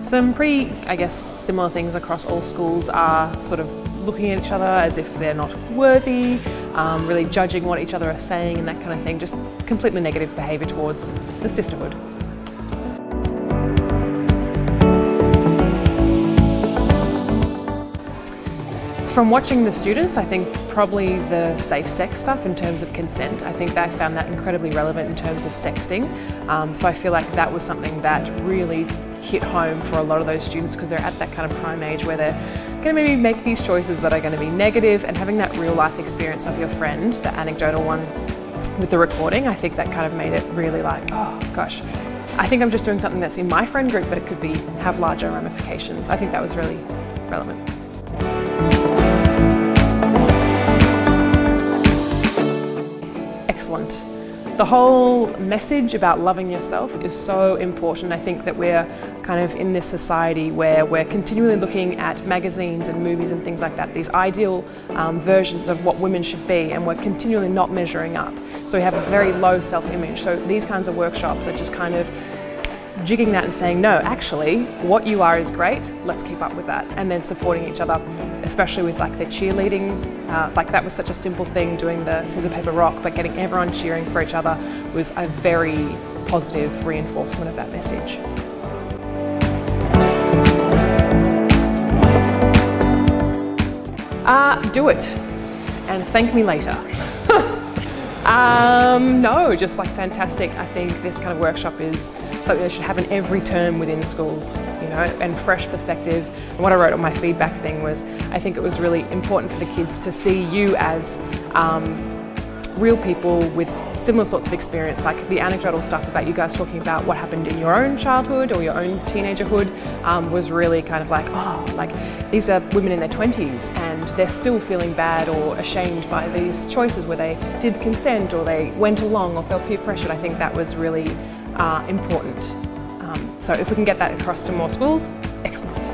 Some pretty, I guess, similar things across all schools are sort of looking at each other as if they're not worthy, really judging what each other are saying and that kind of thing, just completely negative behaviour towards the sisterhood. From watching the students, I think probably the safe sex stuff in terms of consent, I think they found that incredibly relevant in terms of sexting. So I feel like that was something that really hit home for a lot of those students because they're at that kind of prime age where they're going to maybe make these choices that are going to be negative, and having that real life experience of your friend, the anecdotal one with the recording, I think that kind of made it really like, oh gosh, I think I'm just doing something that's in my friend group, but it could have larger ramifications. I think that was really relevant. Excellent. The whole message about loving yourself is so important. I think that we're kind of in this society where we're continually looking at magazines and movies and things like that, these ideal versions of what women should be, and we're continually not measuring up. So we have a very low self-image. So these kinds of workshops are just kind of jigging that and saying, no, actually, what you are is great, let's keep up with that, and then supporting each other, especially with like the cheerleading. Like that was such a simple thing, doing the scissor, paper, rock, but getting everyone cheering for each other was a very positive reinforcement of that message. Do it and thank me later. No, just like fantastic. I think this kind of workshop is something that should happen every term within schools, you know, and fresh perspectives. And what I wrote on my feedback thing was, I think it was really important for the kids to see you as real people with similar sorts of experience, like the anecdotal stuff about you guys talking about what happened in your own childhood or your own teenagerhood was really kind of like, oh, like these are women in their 20s and they're still feeling bad or ashamed by these choices where they did consent or they went along or felt peer pressured. I think that was really important. So if we can get that across to more schools, excellent.